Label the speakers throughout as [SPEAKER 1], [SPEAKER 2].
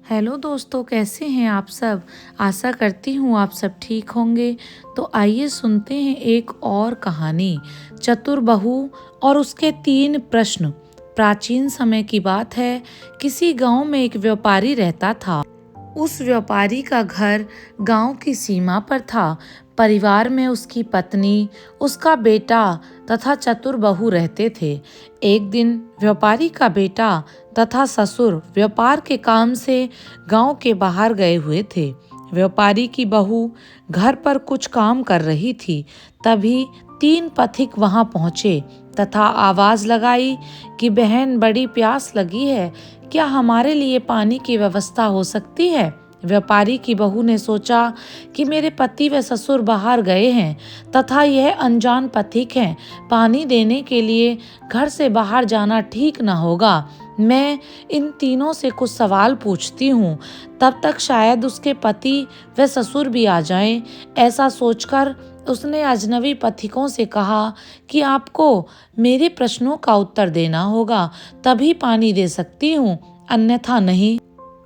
[SPEAKER 1] Hello दोस्तों, कैसे हैं आप सब। आशा करती हूँ आप सब ठीक होंगे। तो आइए सुनते हैं एक और कहानी, चतुर बहू और उसके 3 प्रश्न। प्राचीन समय की बात है। किसी गांव में एक व्यापारी रहता था। उस व्यापारी का घर गांव की सीमा पर था। परिवार में उसकी पत्नी, उसका बेटा तथा चतुर बहू रहते थे। एक दिन व्यापारी का बेटा तथा ससुर व्यापार के काम से गांव के बाहर गए हुए थे। व्यापारी की बहू घर पर कुछ काम कर रही थी। तभी 3 पथिक वहां पहुंचे तथा आवाज लगाई कि बहन, बड़ी प्यास लगी है, क्या हमारे लिए पानी की व्यवस्था हो सकती है। व्यापारी की बहू ने सोचा कि मेरे पति व ससुर बाहर गए हैं तथा यह अनजान पथिक हैं। पानी देने के लिए घर से बाहर जाना ठीक न होगा। मैं इन तीनों से कुछ सवाल पूछती हूँ, तब तक शायद उसके पति व ससुर भी आ जाएं। ऐसा सोचकर उसने अजनबी पथिकों से कहा कि आपको मेरे प्रश्नों का उत्तर देना होगा, तभी पानी दे सकती हूँ, अन्यथा नहीं।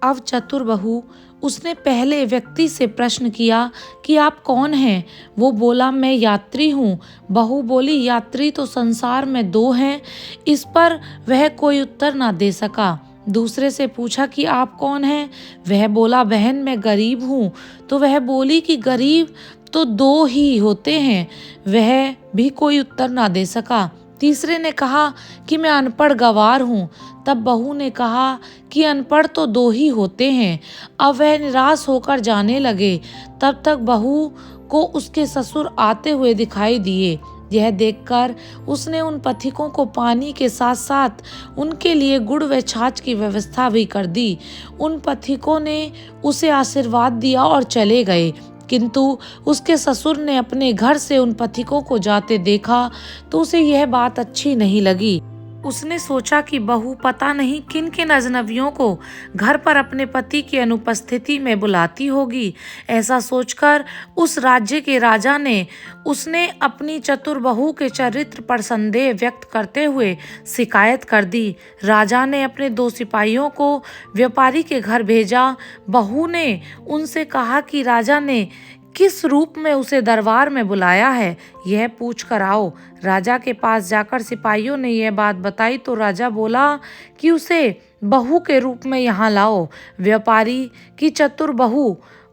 [SPEAKER 1] अब चतुर बहू, उसने पहले व्यक्ति से प्रश्न किया कि आप कौन हैं। वो बोला, मैं यात्री हूँ। बहू बोली, यात्री तो संसार में 2 हैं। इस पर वह कोई उत्तर ना दे सका। दूसरे से पूछा कि आप कौन हैं। वह बोला, बहन, मैं गरीब हूँ। तो वह बोली कि गरीब तो 2 ही होते हैं। वह भी कोई उत्तर ना दे सका। तीसरे ने कहा कि मैं अनपढ़ गवार हूँ। तब बहू ने कहा कि अनपढ़ तो 2 ही होते हैं। अब वह निराश होकर जाने लगे। तब तक बहू को उसके ससुर आते हुए दिखाई दिए। यह देखकर उसने उन पथिकों को पानी के साथ साथ उनके लिए गुड़ व छाछ की व्यवस्था भी कर दी। उन पथिकों ने उसे आशीर्वाद दिया और चले गए। किंतु उसके ससुर ने अपने घर से उन पथिकों को जाते देखा तो उसे यह बात अच्छी नहीं लगी। उसने सोचा कि बहू पता नहीं किन किन अजनबियों को घर पर अपने पति की अनुपस्थिति में बुलाती होगी। ऐसा सोचकर उस राज्य के राजा ने उसने अपनी चतुर बहू के चरित्र पर संदेह व्यक्त करते हुए शिकायत कर दी। राजा ने अपने 2 सिपाहियों को व्यापारी के घर भेजा। बहू ने उनसे कहा कि राजा ने किस रूप में उसे दरबार में बुलाया है, यह पूछ कर आओ। राजा के पास जाकर सिपाहियों ने यह बात बताई तो राजा बोला कि उसे बहू के रूप में यहाँ लाओ। व्यापारी की चतुर बहू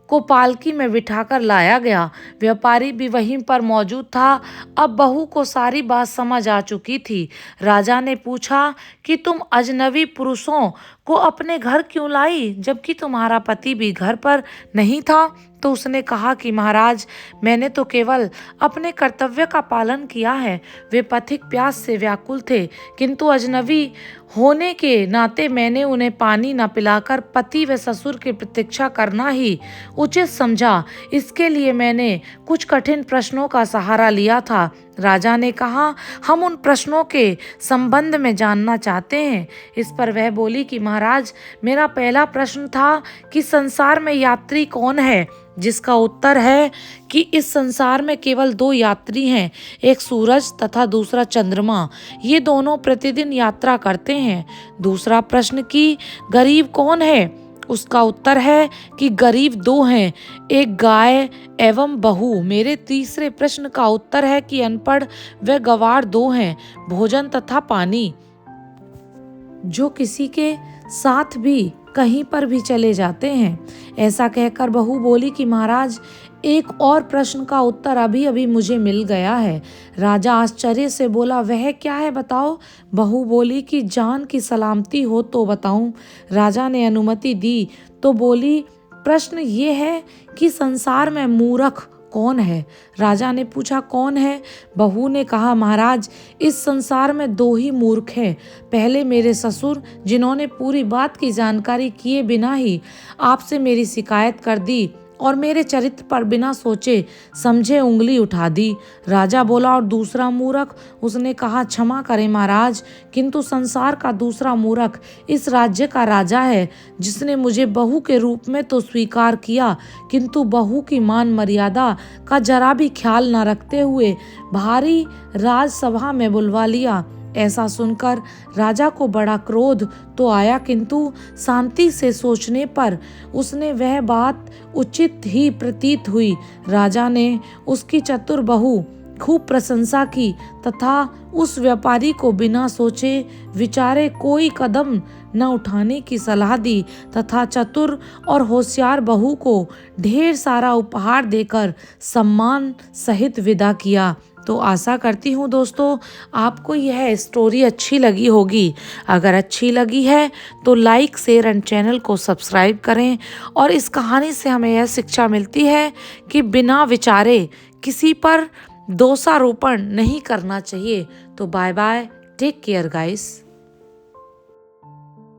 [SPEAKER 1] को पालकी में बिठाकर लाया गया। व्यापारी भी वहीं पर मौजूद था। अब बहू को सारी बात समझ आ चुकी थी। राजा ने पूछा कि तुम अजनबी पुरुषों को अपने घर क्यों लाई, जबकि तुम्हारा पति भी घर पर नहीं था। तो उसने कहा कि महाराज, मैंने तो केवल अपने कर्तव्य का पालन किया है। वे पथिक प्यास से व्याकुल थे, किंतु अजनबी होने के नाते मैंने उन्हें पानी न पिलाकर पति व ससुर की प्रतीक्षा करना ही उचित समझा। इसके लिए मैंने कुछ कठिन प्रश्नों का सहारा लिया था। राजा ने कहा, हम उन प्रश्नों के संबंध में जानना चाहते हैं। इस पर वह बोली कि महाराज, मेरा पहला प्रश्न था कि संसार में यात्री कौन है, जिसका उत्तर है कि इस संसार में केवल 2 यात्री हैं, एक सूरज तथा दूसरा चंद्रमा। ये दोनों प्रतिदिन यात्रा करते हैं। दूसरा प्रश्न कि गरीब कौन है, उसका उत्तर है कि गरीब 2 हैं, एक गाय एवं बहू। मेरे तीसरे प्रश्न का उत्तर है कि अनपढ़ व गंवार 2 हैं, भोजन तथा पानी, जो किसी के साथ भी कहीं पर भी चले जाते हैं। ऐसा कहकर बहू बोली कि महाराज, एक और प्रश्न का उत्तर अभी अभी मुझे मिल गया है। राजा आश्चर्य से बोला, वह क्या है, बताओ। बहू बोली कि जान की सलामती हो तो बताऊं। राजा ने अनुमति दी तो बोली, प्रश्न ये है कि संसार में मूर्ख कौन है। राजा ने पूछा, कौन है। बहू ने कहा, महाराज, इस संसार में 2 ही मूर्ख हैं। पहले मेरे ससुर, जिन्होंने पूरी बात की जानकारी किए बिना ही आपसे मेरी शिकायत कर दी और मेरे चरित्र पर बिना सोचे समझे उंगली उठा दी। राजा बोला, और दूसरा मूर्ख। उसने कहा, क्षमा करें महाराज, किंतु संसार का दूसरा मूर्ख इस राज्य का राजा है, जिसने मुझे बहू के रूप में तो स्वीकार किया, किंतु बहू की मान मर्यादा का जरा भी ख्याल न रखते हुए भारी राजसभा में बुलवा लिया। ऐसा सुनकर राजा को बड़ा क्रोध तो आया, किंतु शांति से सोचने पर उसने वह बात उचित ही प्रतीत हुई। राजा ने उसकी चतुर बहू खूब प्रशंसा की तथा उस व्यापारी को बिना सोचे विचारे कोई कदम न उठाने की सलाह दी तथा चतुर और होशियार बहू को ढेर सारा उपहार देकर सम्मान सहित विदा किया। तो आशा करती हूँ दोस्तों आपको यह स्टोरी अच्छी लगी होगी। अगर अच्छी लगी है तो लाइक शेयर एंड चैनल को सब्सक्राइब करें। और इस कहानी से हमें यह शिक्षा मिलती है कि बिना विचारे किसी पर दोषारोपण नहीं करना चाहिए। तो bye bye, take care guys.